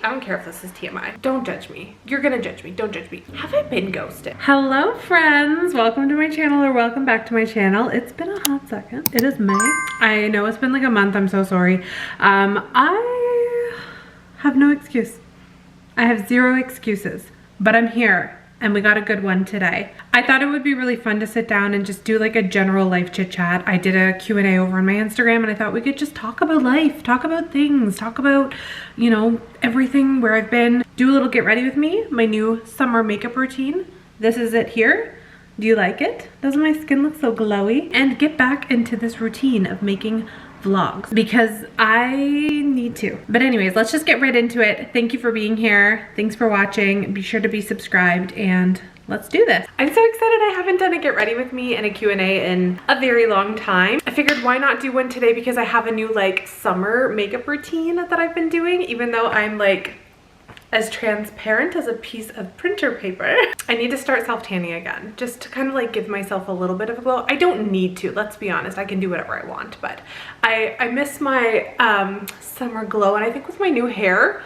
I don't care if this is TMI. Don't judge me. You're gonna judge me. Don't judge me. Have I been ghosted? Hello friends, welcome to my channel, or welcome back to my channel. It's been a hot second. It is May. I know it's been like a month, I'm so sorry. I have no excuse. I have zero excuses, but I'm here and we got a good one today. I thought it would be really fun to sit down and just do like a general life chit chat. I did a Q&A over on my Instagram and I thought we could just talk about life, talk about things, talk about, you know, everything, where I've been. Do a little get ready with me, my new summer makeup routine. This is it here. Do you like it? Doesn't my skin look so glowy? And get back into this routine of making vlogs because I need to. But anyways, let's just get right into it. Thank you for being here. Thanks for watching. Be sure to be subscribed and let's do this. I'm so excited. I haven't done a get ready with me and a Q&A in a very long time. I figured why not do one today because I have a new like summer makeup routine that I've been doing, even though I'm like as transparent as a piece of printer paper. I need to start self-tanning again, just to kind of like give myself a little bit of a glow. I don't need to, let's be honest. I can do whatever I want, but I miss my summer glow, and I think with my new hair,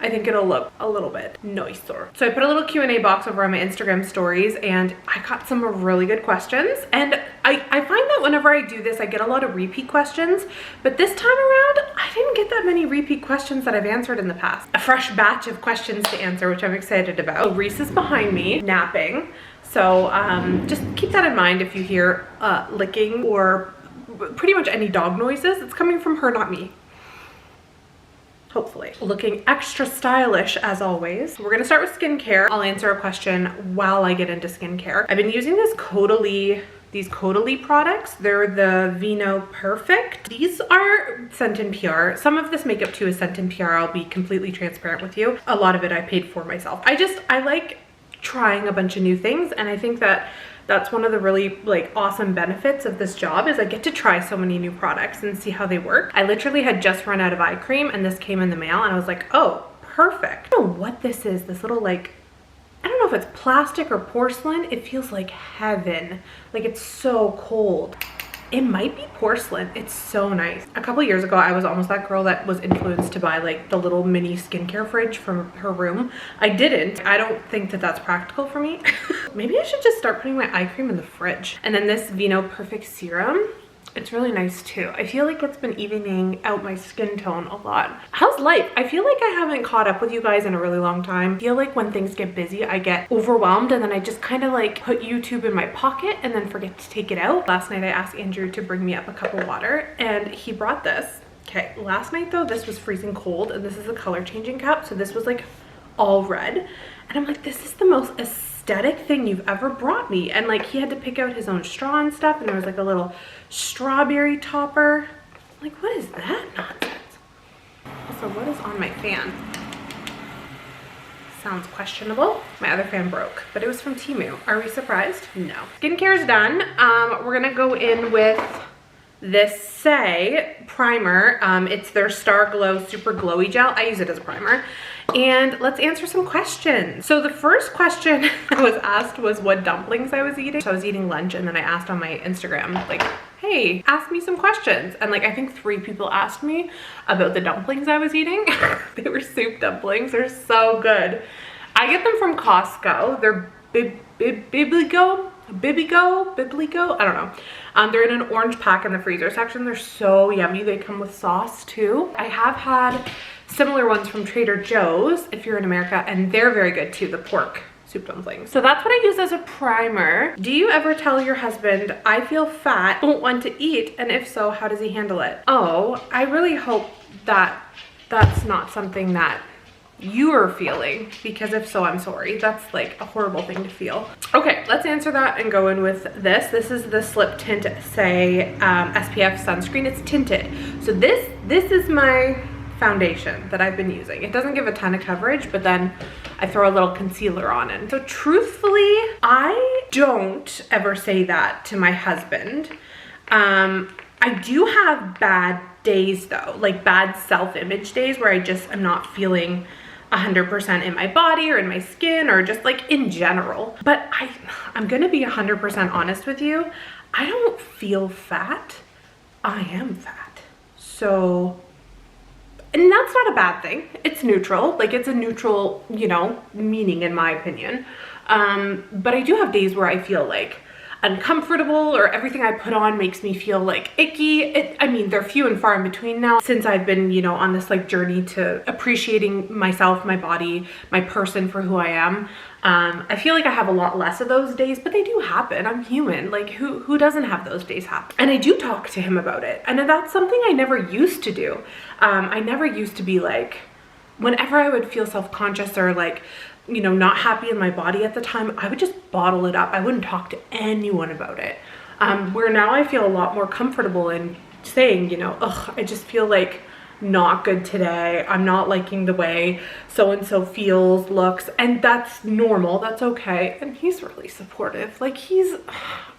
I think it'll look a little bit nicer. So I put a little Q&A box over on my Instagram stories and I got some really good questions. And I find that whenever I do this, I get a lot of repeat questions, but this time around, I didn't get that many repeat questions that I've answered in the past. A fresh batch of questions to answer, which I'm excited about. Oh, Reese is behind me, napping. So just keep that in mind if you hear licking or pretty much any dog noises. It's coming from her, not me. Hopefully. Looking extra stylish as always. We're gonna start with skincare. I'll answer a question while I get into skincare. I've been using these Caudalie products. They're the Vino Perfect. These are sent in PR. Some of this makeup too is sent in PR. I'll be completely transparent with you. A lot of it I paid for myself. I like trying a bunch of new things, and I think that that's one of the really like awesome benefits of this job is I get to try so many new products and see how they work. I literally had just run out of eye cream and this came in the mail and I was like, oh, perfect. I don't know what this is, this little like, I don't know if it's plastic or porcelain. It feels like heaven. Like it's so cold. It might be porcelain. It's so nice. A couple years ago, I was almost that girl that was influenced to buy like the little mini skincare fridge from her room. I didn't. I don't think that that's practical for me. Maybe I should just start putting my eye cream in the fridge. And then this Vino Perfect Serum. It's really nice too. I feel like it's been evening out my skin tone a lot. How's life? I feel like I haven't caught up with you guys in a really long time. I feel like when things get busy, I get overwhelmed and then I just kind of like put YouTube in my pocket and then forget to take it out. Last night I asked Andrew to bring me up a cup of water and he brought this. Okay, last night though, this was freezing cold and this is a color changing cup. So this was like all red. And I'm like, this is the most aesthetic thing you've ever brought me. And like he had to pick out his own straw and stuff and there was like a little strawberry topper. Like, what is that nonsense? Also, what is on my fan? Sounds questionable. My other fan broke, but it was from Temu. Are we surprised? No. Skincare is done. We're gonna go in with this Say primer. It's their Star Glow Super Glowy Gel. I use it as a primer. And let's answer some questions. So the first question I was asked was what dumplings I was eating. So I was eating lunch and then I asked on my Instagram, like, hey, ask me some questions. And like, I think 3 people asked me about the dumplings I was eating. They were soup dumplings. They're so good. I get them from Costco. They're Bibligo, I don't know. They're in an orange pack in the freezer section. They're so yummy. They come with sauce too. I have had similar ones from Trader Joe's if you're in America, and they're very good too, the pork soup dumplings. So that's what I use as a primer. Do you ever tell your husband, I feel fat, don't want to eat? And if so, how does he handle it? Oh, I really hope that that's not something that you are feeling, because if so, I'm sorry. That's like a horrible thing to feel. Okay, let's answer that and go in with this. This is the Slip Tint Say SPF sunscreen. It's tinted. So this is my foundation that I've been using. It doesn't give a ton of coverage, but then I throw a little concealer on it. So truthfully, I don't ever say that to my husband. I do have bad days though, like bad self-image days where I just am not feeling 100% in my body or in my skin or just like in general. But I'm gonna be 100% honest with you. I don't feel fat. I am fat. So And that's not a bad thing. It's neutral. Like, it's a neutral, you know, meaning in my opinion. But I do have days where I feel like uncomfortable, or everything I put on makes me feel like icky. I mean, they're few and far in between now since I've been, you know, on this like journey to appreciating myself, my body, my person for who I am. I feel like I have a lot less of those days, but they do happen. I'm human. Like, who doesn't have those days happen? And I do talk to him about it. And that's something I never used to do. I never used to be like, whenever I would feel self-conscious or like, you know, not happy in my body at the time, I would just bottle it up. I wouldn't talk to anyone about it. Where now I feel a lot more comfortable in saying, you know, ugh, I just feel like not good today. I'm not liking the way so-and-so feels, looks, and that's normal. That's okay. And he's really supportive. Like,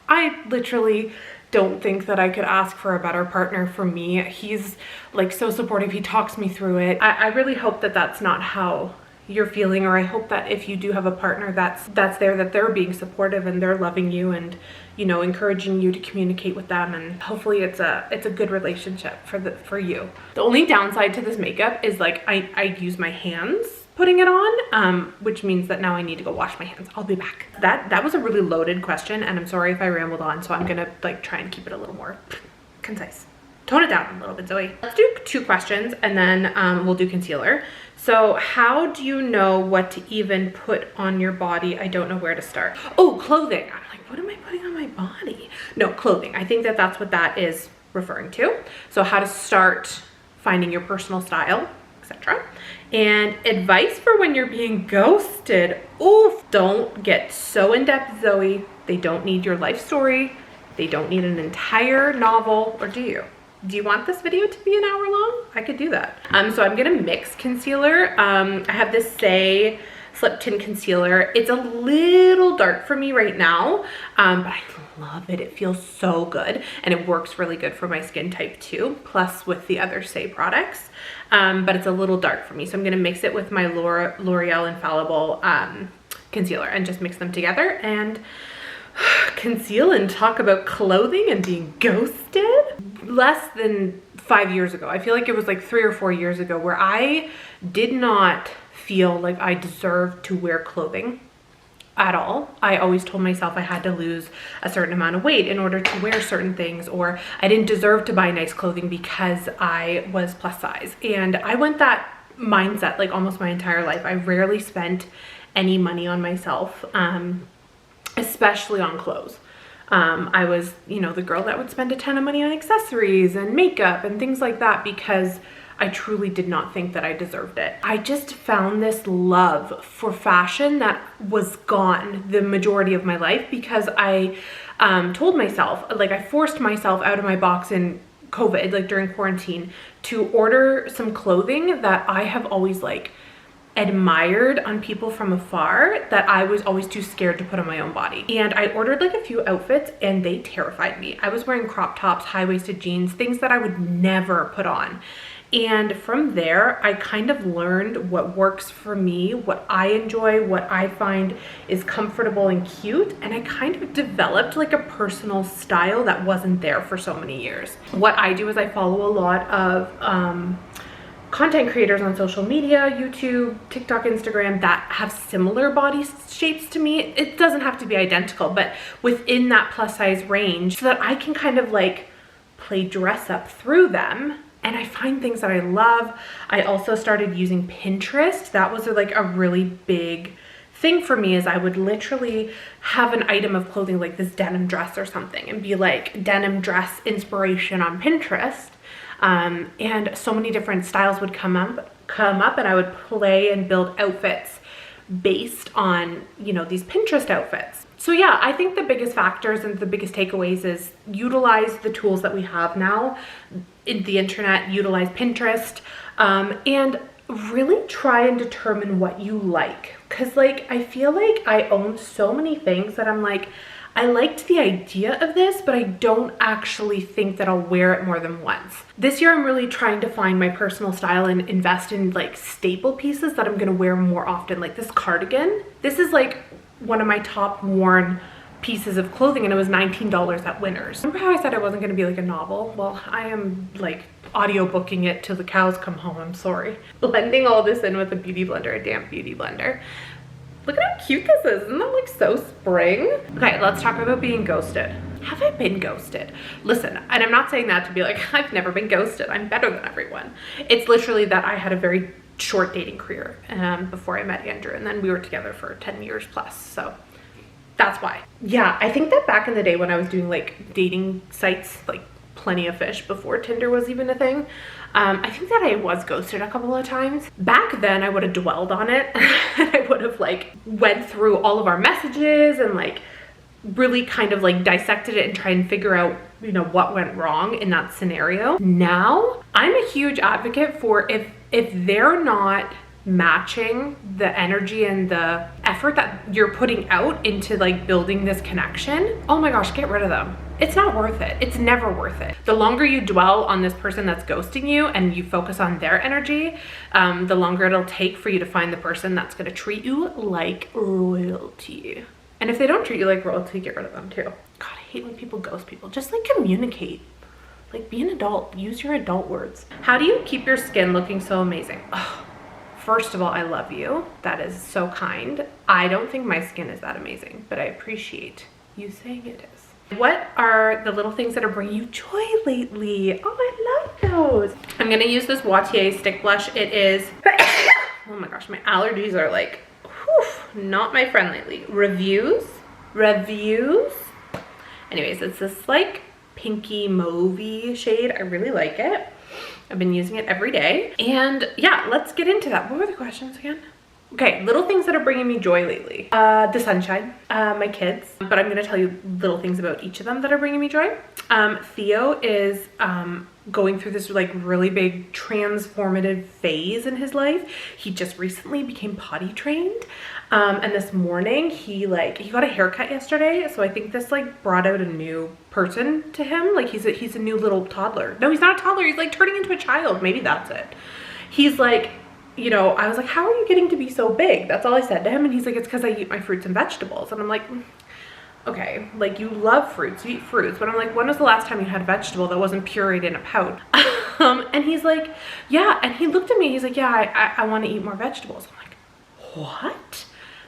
I literally don't think that I could ask for a better partner for me. He's like so supportive. He talks me through it. I really hope that that's not how you're feeling, or I hope that if you do have a partner that's there, that they're being supportive and they're loving you and, you know, encouraging you to communicate with them, and hopefully it's a good relationship for you. The only downside to this makeup is like I use my hands putting it on, which means that now I need to go wash my hands. I'll be back. That was a really loaded question, and I'm sorry if I rambled on, so I'm gonna like try and keep it a little more concise. Tone it down a little bit, Zoe. Let's do 2 questions and then we'll do concealer. So how do you know what to even put on your body? I don't know where to start. Oh, clothing. I'm like, what am I putting on my body? No, clothing. I think that that's what that is referring to. So how to start finding your personal style, etc. And advice for when you're being ghosted. Oof, don't get so in-depth, Zoe. They don't need your life story. They don't need an entire novel, or do you? Do you want this video to be an hour long? I could do that. So I'm gonna mix concealer. I have this Say Slip Tint Concealer. It's a little dark for me right now, but I love it. It feels so good, and it works really good for my skin type too, plus with the other Say products. But it's a little dark for me, so I'm gonna mix it with my L'Oreal Infallible concealer and just mix them together and conceal and talk about clothing and being ghosted. Less than 5 years ago, I feel like it was like 3 or 4 years ago, where I did not feel like I deserved to wear clothing at all. I always told myself I had to lose a certain amount of weight in order to wear certain things, or I didn't deserve to buy nice clothing because I was plus size. And I went that mindset like almost my entire life. I rarely spent any money on myself, especially on clothes. I was, you know, the girl that would spend a ton of money on accessories and makeup and things like that because I truly did not think that I deserved it. I just found this love for fashion that was gone the majority of my life because I told myself, like I forced myself out of my box in COVID, like during quarantine, to order some clothing that I have always like admired on people from afar, that I was always too scared to put on my own body. And I ordered like a few outfits and they terrified me. I was wearing crop tops, high-waisted jeans, things that I would never put on. And from there, I kind of learned what works for me, what I enjoy, what I find is comfortable and cute. And I kind of developed like a personal style that wasn't there for so many years. What I do is I follow a lot of content creators on social media, YouTube, TikTok, Instagram, that have similar body shapes to me. It doesn't have to be identical, but within that plus size range, so that I can kind of like play dress up through them. And I find things that I love. I also started using Pinterest. That was like a really big thing for me, is I would literally have an item of clothing like this denim dress or something and be like denim dress inspiration on Pinterest. And so many different styles would come up and I would play and build outfits based on, you know, these Pinterest outfits. So yeah, I think the biggest factors and the biggest takeaways is utilize the tools that we have now in the internet, utilize Pinterest, and really try and determine what you like. Cause like, I feel like I own so many things that I'm like, I liked the idea of this, but I don't actually think that I'll wear it more than once. This year, I'm really trying to find my personal style and invest in like staple pieces that I'm gonna wear more often. Like this cardigan. This is like one of my top worn pieces of clothing, and it was $19 at Winners. Remember how I said I wasn't gonna be like a novel? Well, I am like audio booking it till the cows come home. I'm sorry. Blending all this in with a beauty blender, a damp beauty blender. Look at how cute this is. Isn't that like so spring? Okay, let's talk about being ghosted. Have I been ghosted? Listen, and I'm not saying that to be like, I've never been ghosted. I'm better than everyone. It's literally that I had a very short dating career before I met Andrew, and then we were together for 10 years plus. So that's why. Yeah, I think that back in the day when I was doing like dating sites, like Plenty of Fish before Tinder was even a thing, I think that I was ghosted a couple of times. Back then I would have dwelled on it and I would have like went through all of our messages and like really kind of like dissected it and try and figure out, you know, what went wrong in that scenario. Now I'm a huge advocate for if they're not matching the energy and the effort that you're putting out into like building this connection, oh my gosh, get rid of them. It's not worth it. It's never worth it. The longer you dwell on this person that's ghosting you and you focus on their energy, the longer it'll take for you to find the person that's going to treat you like royalty. And if they don't treat you like royalty, get rid of them too. God, I hate when people ghost people. Just like communicate. Like be an adult. Use your adult words. How do you keep your skin looking so amazing? Oh, first of all, I love you. That is so kind. I don't think my skin is that amazing, but I appreciate you saying it is. What are the little things that are bringing you joy lately? Oh, I love those. I'm gonna use this Wattier stick blush. It is, oh my gosh, my allergies are like, whew, not my friend lately. Reviews. Anyways, it's this like pinky mauvey shade. I really like it. I've been using it every day. And yeah, let's get into that. What were the questions again? Okay, little things that are bringing me joy lately. The sunshine, my kids, but I'm gonna tell you little things about each of them that are bringing me joy. Theo is going through this like really big transformative phase in his life. He just recently became potty trained. And this morning he got a haircut yesterday. So I think this like brought out a new person to him. Like he's a new little toddler. No, he's not a toddler. He's like turning into a child. Maybe that's it. He's like, you know, I was like, how are you getting to be so big? That's all I said to him. And he's like, it's because I eat my fruits and vegetables. And I'm like, okay, like you love fruits, you eat fruits. But I'm like, when was the last time you had a vegetable that wasn't pureed in a pouch? And he's like, yeah. And he looked at me, he's like, yeah, I want to eat more vegetables. I'm like, what?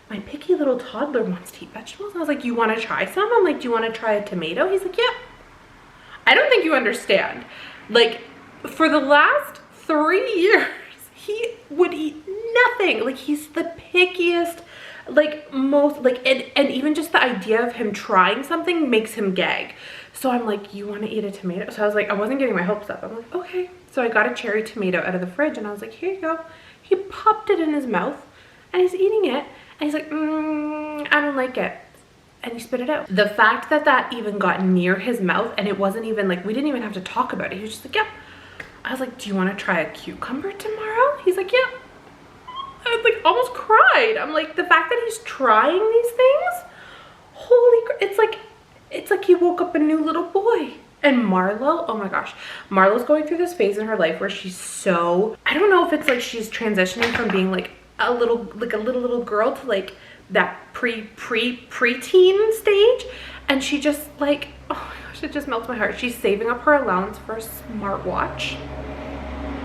My picky little toddler wants to eat vegetables? And I was like, you want to try some? I'm like, do you want to try a tomato? He's like, yeah. I don't think you understand. Like for the last 3 years, he would eat nothing. Like he's the pickiest, like most, like, and even just the idea of him trying something makes him gag. So I'm like, you want to eat a tomato? So I was like, I wasn't getting my hopes up. I'm like, okay. So I got a cherry tomato out of the fridge and I was like, here you go. He popped it in his mouth and he's eating it. And he's like, I don't like it. And he spit it out. The fact that that even got near his mouth and it wasn't even like, we didn't even have to talk about it. He was just like, yep. I was like, do you want to try a cucumber tomorrow? He's like, yeah. I was like, almost cried. I'm like, the fact that he's trying these things, holy crap. It's like he woke up a new little boy. And Marlo, oh my gosh. Marlo's going through this phase in her life where she's so, I don't know if it's like she's transitioning from being like a little girl to like that preteen stage. And she just like, oh my gosh, it just melts my heart. She's saving up her allowance for a smartwatch.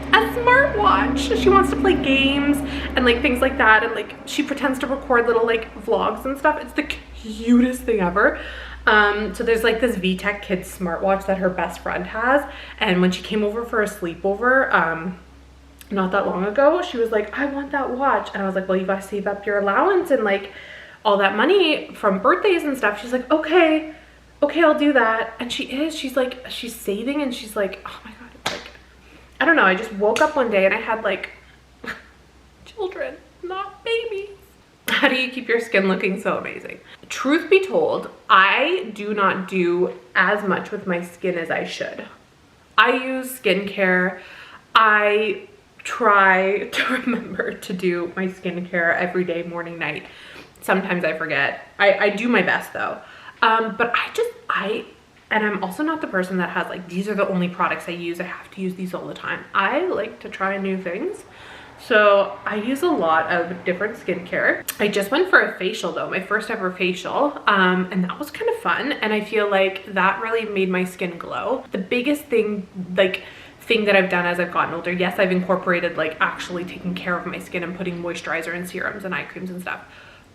A smartwatch. She wants to play games and like things like that, and like she pretends to record little like vlogs and stuff. It's the cutest thing ever. So there's like this VTech Kids smartwatch that her best friend has, and when she came over for a sleepover not that long ago, she was like, I want that watch. And I was like, well, you gotta save up your allowance and like all that money from birthdays and stuff. She's like, okay, I'll do that. And she's like, she's saving, and she's like, oh my god, it's like, I don't know, I just woke up one day and I had like children, not babies. How do you keep your skin looking so amazing? Truth be told, I do not do as much with my skin as I should. I use skincare. I try to remember to do my skincare every day, morning, night. Sometimes I forget. I do my best though. But and I'm also not the person that has like, these are the only products I use. I have to use these all the time. I like to try new things. So I use a lot of different skincare. I just went for a facial though, my first ever facial. And that was kind of fun. And I feel like that really made my skin glow. The biggest thing, like thing that I've done as I've gotten older. Yes, I've incorporated like actually taking care of my skin and putting moisturizer and serums and eye creams and stuff.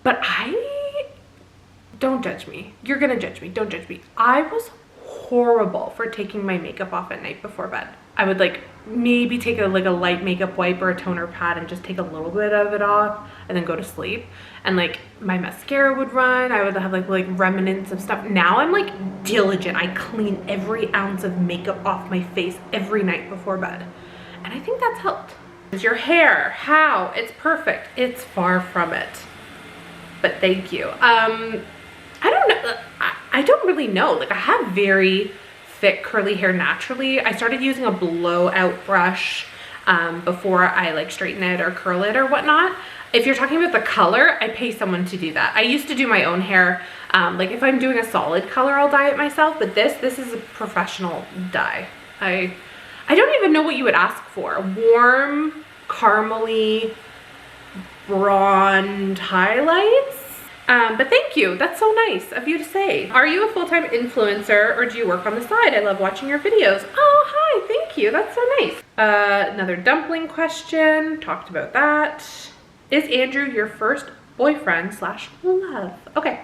But don't judge me. You're gonna judge me. Don't judge me. I was horrible for taking my makeup off at night before bed. I would like maybe take a light makeup wipe or a toner pad and just take a little bit of it off and then go to sleep. And like my mascara would run. I would have like remnants of stuff. Now I'm like diligent. I clean every ounce of makeup off my face every night before bed. And I think that's helped. Your hair, how? It's perfect. It's far from it. But thank you. I don't know. I don't really know. Like I have very thick curly hair naturally. I started using a blowout brush before I like straighten it or curl it or whatnot. If you're talking about the color, I pay someone to do that. I used to do my own hair. Like if I'm doing a solid color, I'll dye it myself, but this is a professional dye. I don't even know what you would ask for. Warm, caramely, blonde highlights. But thank you. That's so nice of you to say. Are you a full-time influencer or do you work on the side? I love watching your videos. Oh, hi. Thank you. That's so nice. Another dumpling question. Talked about that. Is Andrew your first boyfriend / love? Okay,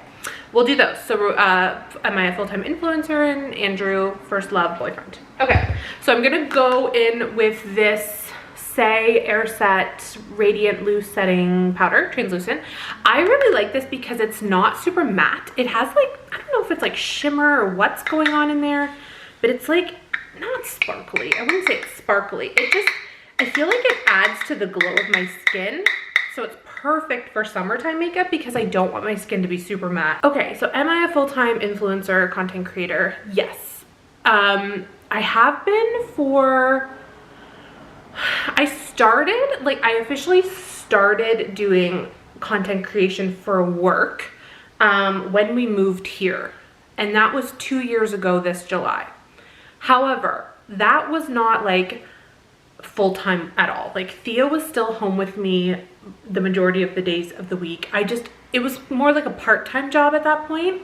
we'll do those. So am I a full-time influencer and Andrew first love boyfriend? Okay, so I'm gonna go in with this Air Set Radiant Loose Setting Powder, translucent. I really like this because it's not super matte. It has like, I don't know if it's like shimmer or what's going on in there, but it's like not sparkly. I wouldn't say it's sparkly. It just, I feel like it adds to the glow of my skin. So it's perfect for summertime makeup because I don't want my skin to be super matte. Okay, so am I a full-time influencer, content creator? Yes. I have been for, I officially started doing content creation for work when we moved here. And that was 2 years ago this July. However, that was not like full-time at all. Like Thea was still home with me the majority of the days of the week. It was more like a part-time job at that point.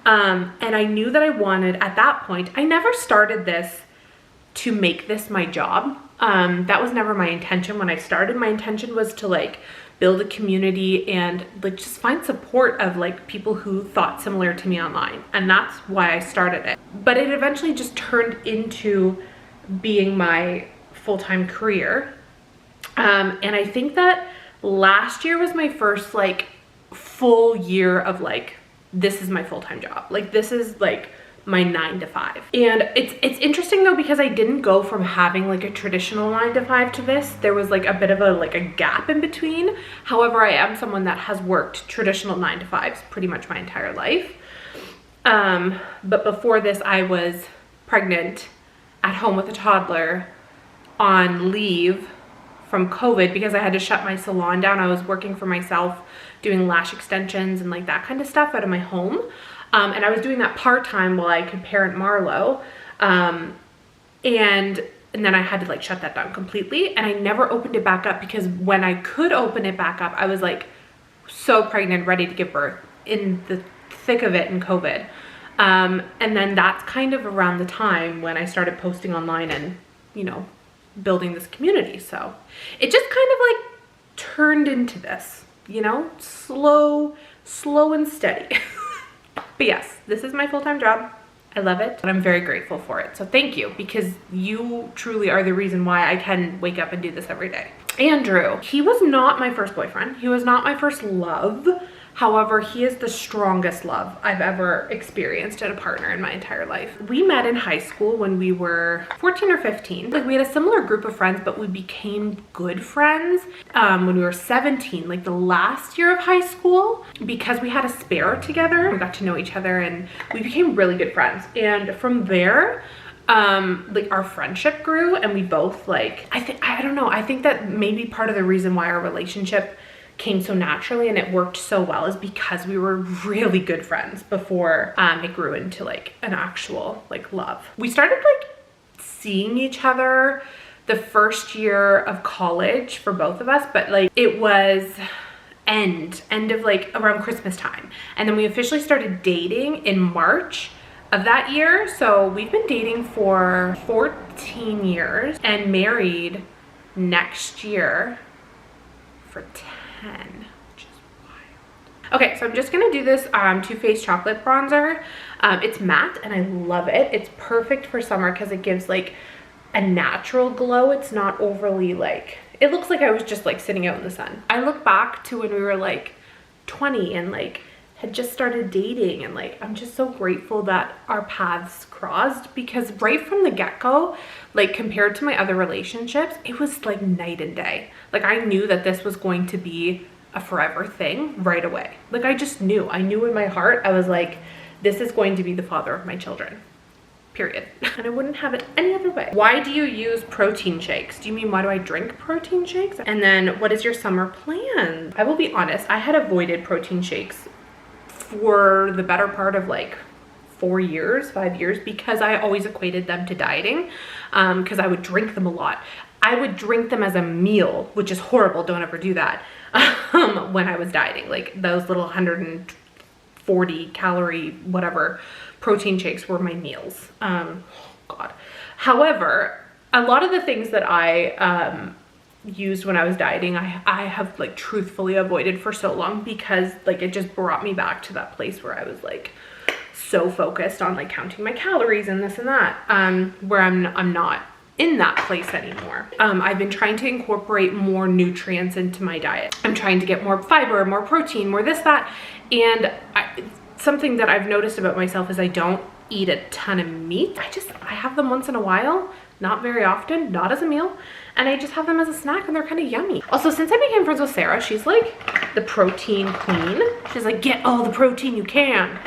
And I knew that I wanted, at that point, I never started this to make this my job. That was never my intention when I started. My intention was to like build a community and like just find support of like people who thought similar to me online. And that's why I started it. But it eventually just turned into being my full-time career. And I think that last year was my first like full year of like, this is my full-time job. Like this is like my 9 to 5. And it's interesting though, because I didn't go from having like a traditional 9 to 5 to this. There was like a bit of a gap in between. However, I am someone that has worked traditional 9 to 5s pretty much my entire life. But before this, I was pregnant at home with a toddler on leave from COVID because I had to shut my salon down. I was working for myself doing lash extensions and like that kind of stuff out of my home. And I was doing that part-time while I could parent Marlo. And then I had to like shut that down completely. And I never opened it back up because when I could open it back up, I was like so pregnant, ready to give birth in the thick of it in COVID. And then that's kind of around the time when I started posting online and, you know, building this community. So it just kind of like turned into this, you know, slow and steady. But yes, this is my full-time job. I love it and I'm very grateful for it. So thank you, because you truly are the reason why I can wake up and do this every day. Andrew, he was not my first boyfriend. He was not my first love. However, he is the strongest love I've ever experienced in a partner in my entire life. We met in high school when we were 14 or 15. Like we had a similar group of friends, but we became good friends when we were 17, like the last year of high school, because we had a spare together. We got to know each other and we became really good friends. And from there, like our friendship grew and we both like, I don't know, I think that maybe part of the reason why our relationship came so naturally and it worked so well is because we were really good friends before it grew into like an actual like love. We started like seeing each other the first year of college for both of us, but like it was end of like around Christmas time. And then we officially started dating in March of that year. So we've been dating for 14 years and married next year for 10, which is wild. Okay, so I'm just gonna do this Too Faced chocolate bronzer. It's matte and I love it. It's perfect for summer because it gives like a natural glow. It's not overly like, it looks like I was just like sitting out in the sun. I look back to when we were like 20 and like had just started dating, and like I'm just so grateful that our paths crossed, because right from the get-go, like compared to my other relationships, it was like night and day. Like I knew that this was going to be a forever thing right away. Like I just knew. I knew in my heart, I was like, this is going to be the father of my children. Period. And I wouldn't have it any other way. Why do you use protein shakes? Do you mean why do I drink protein shakes? And then what is your summer plan? I will be honest, I had avoided protein shakes for the better part of like 5 years, because I always equated them to dieting, because I would drink them a lot. I would drink them as a meal, which is horrible. Don't ever do that. When I was dieting, like those little 140 calorie, whatever, protein shakes were my meals. God. However, a lot of the things that I used when I was dieting, I have like truthfully avoided for so long, because like it just brought me back to that place where I was like so focused on like counting my calories and this and that, where I'm not in that place anymore. I've been trying to incorporate more nutrients into my diet. I'm trying to get more fiber, more protein, more this, that, and something that I've noticed about myself is I don't eat a ton of meat. I have them once in a while, not very often, not as a meal, and I just have them as a snack and they're kind of yummy. Also, since I became friends with Sarah, she's like the protein queen. She's like, get all the protein you can.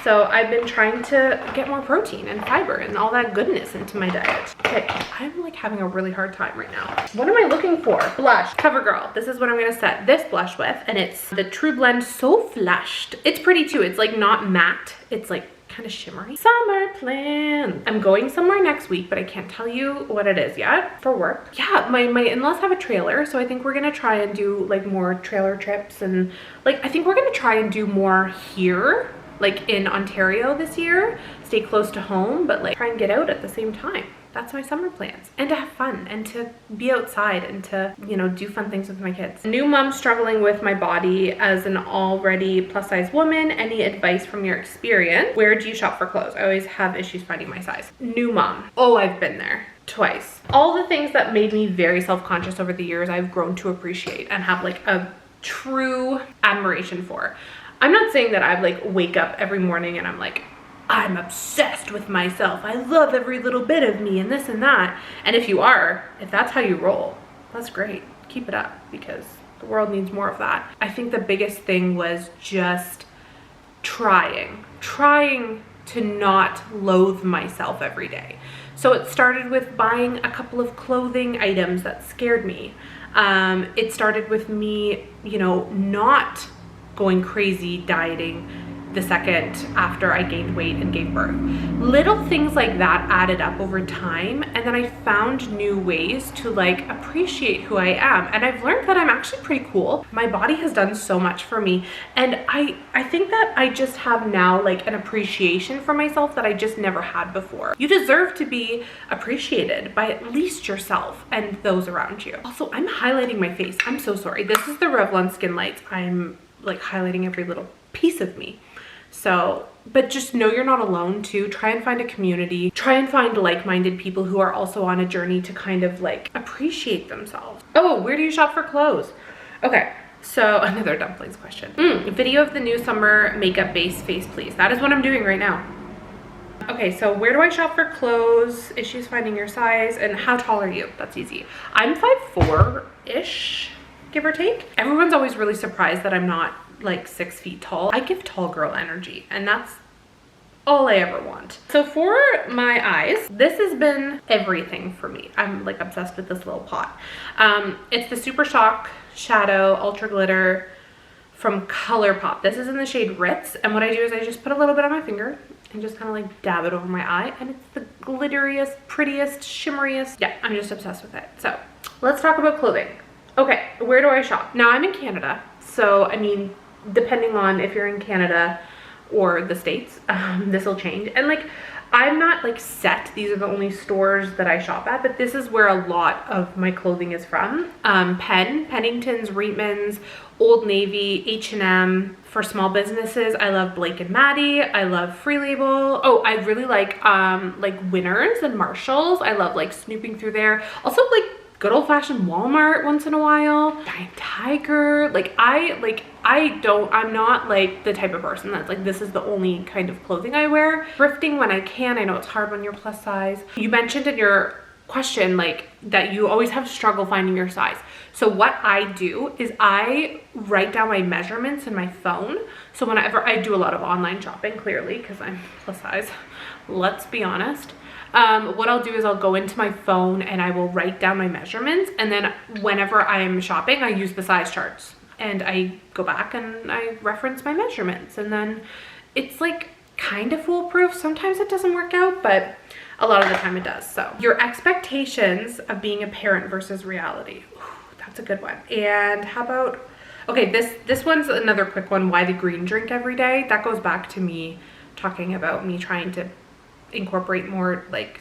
So I've been trying to get more protein and fiber and all that goodness into my diet. Okay, I'm like having a really hard time right now. What am I looking for? Blush. CoverGirl. This is what I'm gonna set this blush with, and it's the True Blend So Flushed. It's pretty too. It's like not matte. It's like kind of shimmery. Summer plan. I'm going somewhere next week, but I can't tell you what it is yet for work. Yeah, my in-laws have a trailer, so I think we're gonna try and do like more trailer trips, and like I think we're gonna try and do more here, like in Ontario this year, stay close to home, but like try and get out at the same time. That's my summer plans, and to have fun and to be outside and to, you know, do fun things with my kids. New mom struggling with my body as an already plus size woman. Any advice from your experience? Where do you shop for clothes? I always have issues finding my size. New mom. Oh, I've been there twice. All the things that made me very self-conscious over the years, I've grown to appreciate and have like a true admiration for. I'm not saying that I like wake up every morning and I'm like, I'm obsessed with myself. I love every little bit of me and this and that. And if you are, if that's how you roll, that's great. Keep it up, because the world needs more of that. I think the biggest thing was just trying to not loathe myself every day. So it started with buying a couple of clothing items that scared me. It started with me, you know, not going crazy dieting the second after I gained weight and gave birth. Little things like that added up over time, and then I found new ways to like appreciate who I am, and I've learned that I'm actually pretty cool. My body has done so much for me, and I think that I just have now like an appreciation for myself that I just never had before. You deserve to be appreciated by at least yourself and those around you. Also, I'm highlighting my face. I'm so sorry. This is the Revlon Skin Lights. I'm like highlighting every little piece of me. So, but just know you're not alone too. Try and find a community. Try and find like-minded people who are also on a journey to kind of like appreciate themselves. Oh, where do you shop for clothes? Okay, so another dumplings question. Video of the new summer makeup base face, please. That is what I'm doing right now. Okay, so where do I shop for clothes? Issues finding your size, and how tall are you? That's easy. I'm 5'4"-ish, give or take. Everyone's always really surprised that I'm not like 6 feet tall. I give tall girl energy, and that's all I ever want. So for my eyes, this has been everything for me. I'm like obsessed with this little pot. It's the Super Shock Shadow Ultra Glitter from ColourPop. This is in the shade Ritz, and what I do is I just put a little bit on my finger and just kind of like dab it over my eye, and it's the glitteriest, prettiest, shimmeriest. Yeah, I'm just obsessed with it. So let's talk about clothing. Okay, where do I shop? Now I'm in Canada, so I mean, depending on if you're in Canada or the States. This will change. And like, I'm not like set, these are the only stores that I shop at, but this is where a lot of my clothing is from. Pennington's, Reitman's, Old Navy, H&M. For small businesses, I love Blake and Maddie. I love Free Label. Oh, I really like Winners and Marshalls. I love like snooping through there. Also like good old fashioned Walmart once in a while. Giant Tiger. I'm not like the type of person that's like, this is the only kind of clothing I wear. Thrifting when I can. I know it's hard when you're plus size. You mentioned in your question like that you always have struggle finding your size. So what I do is I write down my measurements in my phone. So whenever I do a lot of online shopping, clearly, because I'm plus size, let's be honest. What I'll do is I'll go into my phone and I will write down my measurements. And then whenever I'm shopping, I use the size charts and I go back and I reference my measurements. And then it's like kind of foolproof. Sometimes it doesn't work out, but a lot of the time it does. So your expectations of being a parent versus reality. Ooh, that's a good one. And how about, okay, this one's another quick one. Why the green drink every day? That goes back to me talking about me trying to incorporate more like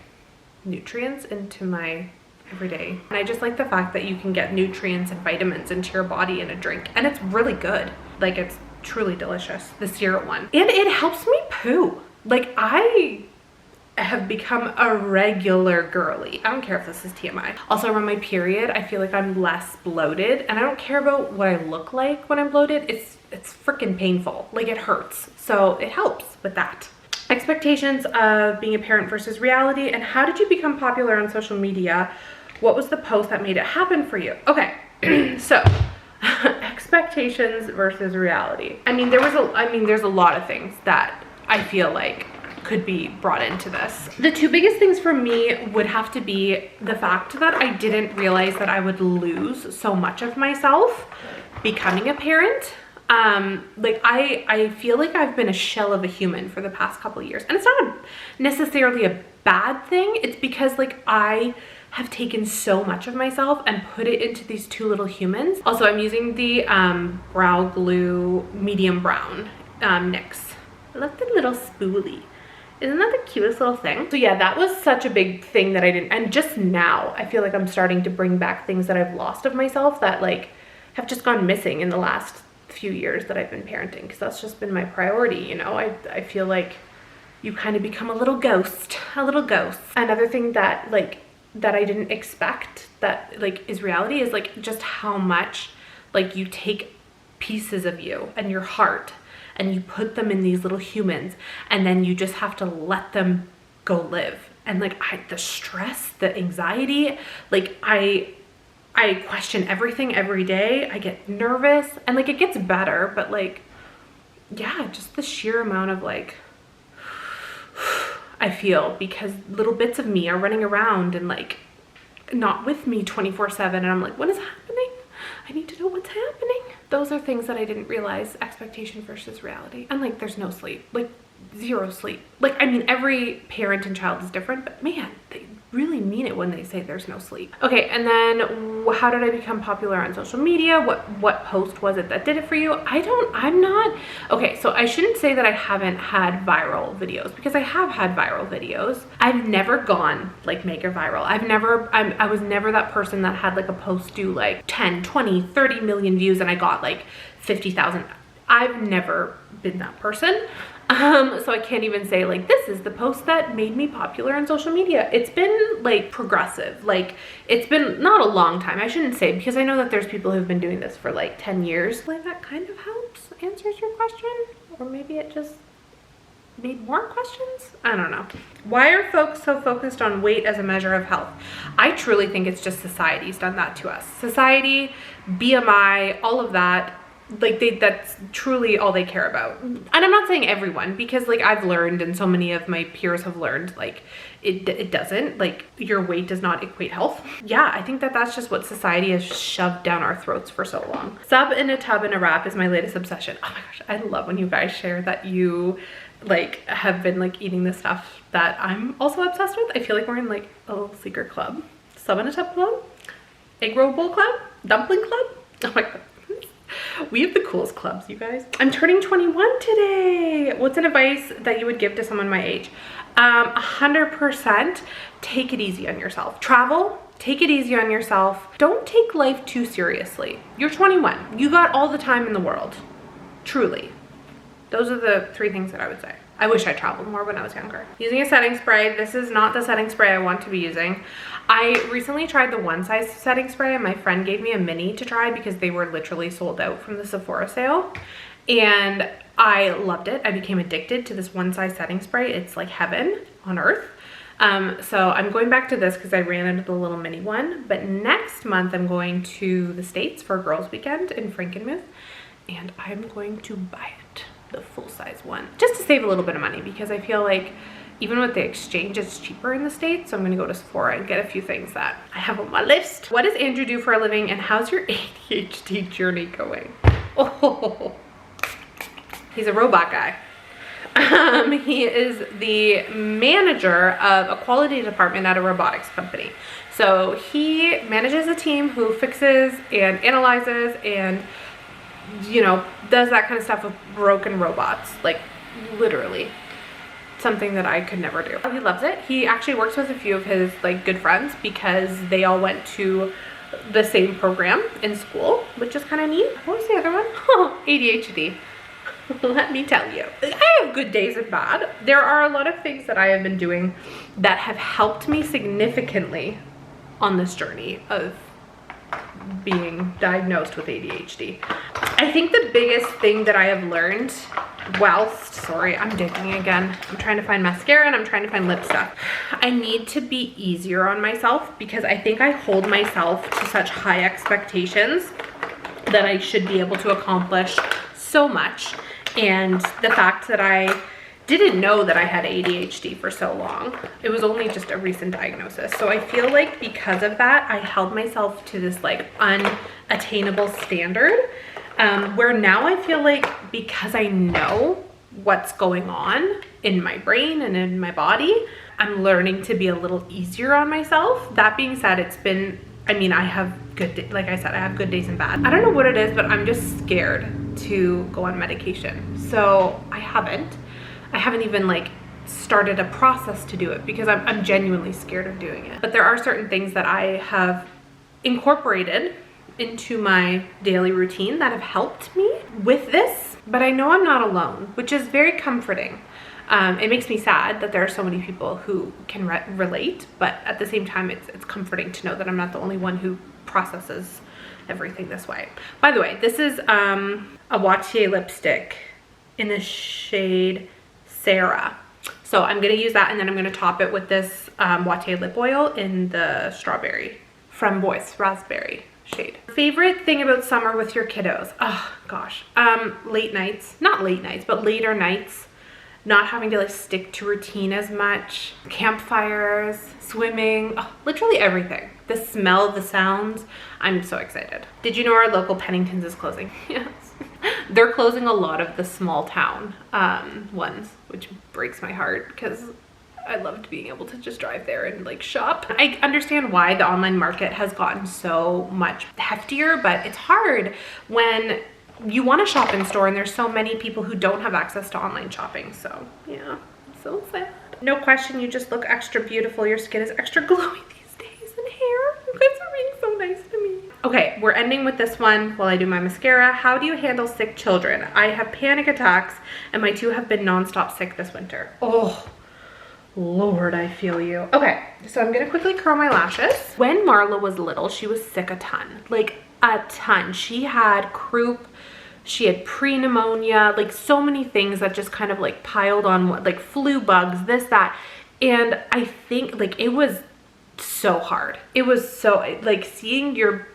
nutrients into my everyday. And I just like the fact that you can get nutrients and vitamins into your body in a drink, and it's really good. Like, it's truly delicious, the syrup one. And it helps me poo. Like, I have become a regular girly. I don't care if this is TMI. Also, around my period, I feel like I'm less bloated, and I don't care about what I look like when I'm bloated. It's freaking painful. Like, it hurts. So it helps with that. Expectations of being a parent versus reality, and how did you become popular on social media? What was the post that made it happen for you? Okay, so expectations versus reality. I mean, there's a lot of things that I feel like could be brought into this. The two biggest things for me would have to be the fact that I didn't realize that I would lose so much of myself becoming a parent. Like I feel like I've been a shell of a human for the past couple of years, and it's not necessarily a bad thing. It's because like I have taken so much of myself and put it into these two little humans. Also, I'm using the brow glue medium brown NYX. I love the little spoolie. Isn't that the cutest little thing? So yeah, that was such a big thing that I didn't, and just now I feel like I'm starting to bring back things that I've lost of myself that like have just gone missing in the last few years that I've been parenting, because that's just been my priority, you know. I feel like you kind of become a little ghost. Another thing that I didn't expect that like is reality is like just how much like you take pieces of you and your heart and you put them in these little humans, and then you just have to let them go live. And like the stress, the anxiety, like I question everything every day. I get nervous, and like it gets better, but like, yeah, just the sheer amount of like, I feel, because little bits of me are running around and like not with me 24/7. And I'm like, what is happening? I need to know what's happening. Those are things that I didn't realize, expectation versus reality. And like, there's no sleep, like zero sleep. Like, I mean, every parent and child is different, but man, they really mean it when they say there's no sleep. Okay, and then how did I become popular on social media? What post was it that did it for you? I'm not, okay, so I shouldn't say that I haven't had viral videos, because I have had viral videos. I've never gone like mega viral. I was never that person that had like a post do like 10, 20, 30 million views and I got like 50,000. I've never been that person. So I can't even say like this is the post that made me popular on social media. It's been like progressive. Like, it's been not a long time, I shouldn't say, because I know that there's people who've been doing this for like 10 years. Like, that kind of helps answers your question, or maybe it just made more questions. I don't know. Why are folks so focused on weight as a measure of health? I truly think it's just society's done that to us. Society, BMI, all of that. Like, that's truly all they care about. And I'm not saying everyone, because like I've learned, and so many of my peers have learned, like it doesn't, like your weight does not equate health. Yeah, I think that that's just what society has shoved down our throats for so long. Sub in a tub in a wrap is my latest obsession. Oh my gosh, I love when you guys share that you like have been like eating the stuff that I'm also obsessed with. I feel like we're in like a little secret club. Sub in a tub club, egg roll bowl club, dumpling club. Oh my god. We have the coolest clubs, you guys. I'm turning 21 today. What's an advice that you would give to someone my age? 100% take it easy on yourself. Travel, take it easy on yourself. Don't take life too seriously. You're 21. You got all the time in the world. Truly. Those are the 3 things that I would say. I wish I traveled more when I was younger. Using a setting spray. This is not the setting spray I want to be using. I recently tried the one size setting spray and my friend gave me a mini to try because they were literally sold out from the Sephora sale. And I loved it. I became addicted to this one size setting spray. It's like heaven on earth. So I'm going back to this because I ran into the little mini one. But next month I'm going to the States for a girls' weekend in Frankenmuth. And I'm going to buy it. The full size one, just to save a little bit of money, because I feel like even with the exchange it's cheaper in the States. So I'm gonna go to Sephora and get a few things that I have on my list. What does Andrew do for a living and how's your ADHD journey going? Oh, he's a robot guy. He is the manager of a quality department at a robotics company. So he manages a team who fixes and analyzes and, you know, does that kind of stuff with broken robots, like literally something that I could never do. He loves it. He actually works with a few of his like good friends because they all went to the same program in school, which is kind of neat. What was the other one? Oh, ADHD. Let me tell you, I have good days and bad. There are a lot of things that I have been doing that have helped me significantly on this journey of being diagnosed with ADHD. I think the biggest thing that I have learned whilst, sorry, I'm digging again. I'm trying to find mascara and I'm trying to find lip stuff. I need to be easier on myself because I think I hold myself to such high expectations that I should be able to accomplish so much. And the fact that I didn't know that I had ADHD for so long. It was only just a recent diagnosis. So I feel like because of that, I held myself to this like unattainable standard where now I feel like because I know what's going on in my brain and in my body, I'm learning to be a little easier on myself. That being said, it's been, I mean, I have good, like I said, I have good days and bad. I don't know what it is, but I'm just scared to go on medication. So I haven't even like started a process to do it because I'm genuinely scared of doing it. But there are certain things that I have incorporated into my daily routine that have helped me with this, but I know I'm not alone, which is very comforting. It makes me sad that there are so many people who can relate, but at the same time, it's comforting to know that I'm not the only one who processes everything this way. By the way, this is a Wattier lipstick in the shade Sarah. So I'm gonna use that and then I'm gonna top it with this Wattier lip oil in the strawberry framboise raspberry shade. Favorite thing about summer with your kiddos? Oh gosh, late nights, not late nights, but later nights, not having to like stick to routine as much, campfires, swimming, oh, literally everything. The smell, the sounds, I'm so excited. Did you know our local Pennington's is closing? Yes. They're closing a lot of the small town ones, which breaks my heart because I loved being able to just drive there and like shop. I understand why the online market has gotten so much heftier, but it's hard when you want to shop in store and there's so many people who don't have access to online shopping. So yeah, so sad. No question, you just look extra beautiful. Your skin is extra glowy these days and hair. You guys are being so nice to me. Okay, we're ending with this one while I do my mascara. How do you handle sick children? I have panic attacks and my 2 have been nonstop sick this winter. Oh, Lord, I feel you. Okay, so I'm gonna quickly curl my lashes. When Marla was little, she was sick a ton, like a ton. She had croup, she had pre-pneumonia, like so many things that just kind of like piled on, like flu bugs, this, that. And I think like it was so hard. It was so, like seeing your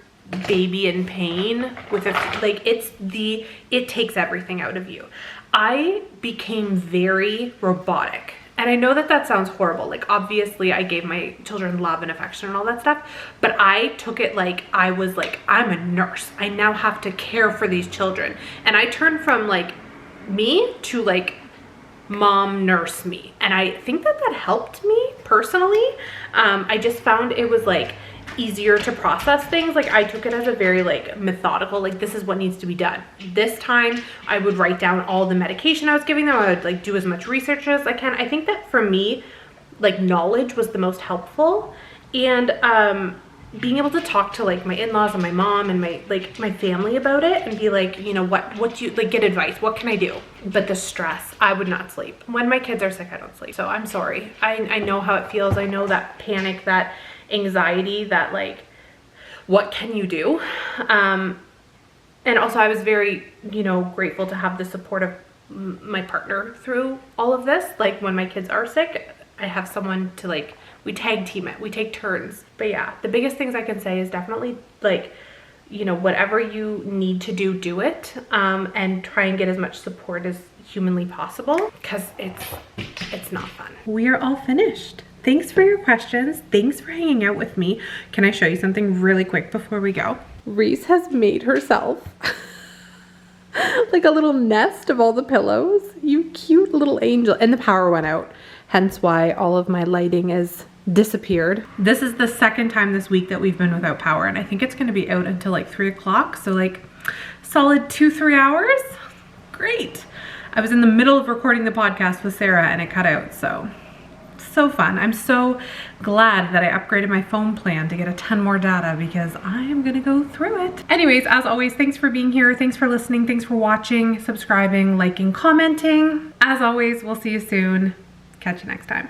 baby in pain with a, like it takes everything out of you. I became very robotic. And I know that that sounds horrible. Like obviously I gave my children love and affection and all that stuff, but I took it like I was like, I'm a nurse. I now have to care for these children. And I turned from like me to like mom nurse me. And I think that that helped me personally. I just found it was like easier to process things. Like I took it as a very like methodical, like this is what needs to be done. This time I would write down all the medication I was giving them. I would like do as much research as I can. I think that for me, like knowledge was the most helpful, and being able to talk to like my in-laws and my mom and my family about it and be like, you know, what do you like, get advice, what can I do? But the stress, I would not sleep. When my kids are sick, I don't sleep. So I'm sorry. I know how it feels. I know that panic, that anxiety, that like, what can you do? And also I was very, you know, grateful to have the support of my partner through all of this. Like when my kids are sick, I have someone to like, we tag team it, we take turns. But yeah, the biggest things I can say is definitely like, you know, whatever you need to do, do it, and try and get as much support as humanly possible, because it's not fun. We are all finished. Thanks for your questions. Thanks for hanging out with me. Can I show you something really quick before we go? Reese has made herself like a little nest of all the pillows. You cute little angel. And the power went out, hence why all of my lighting is disappeared. This is the second time this week that we've been without power, and I think it's going to be out until like 3 o'clock, so like solid 2-3 hours. Great. I was in the middle of recording the podcast with Sarah and it cut out, so fun. I'm so glad that I upgraded my phone plan to get a ton more data, because I am gonna go through it. Anyways, as always, thanks for being here, thanks for listening, thanks for watching, subscribing, liking, commenting. As always, we'll see you soon. Catch you next time.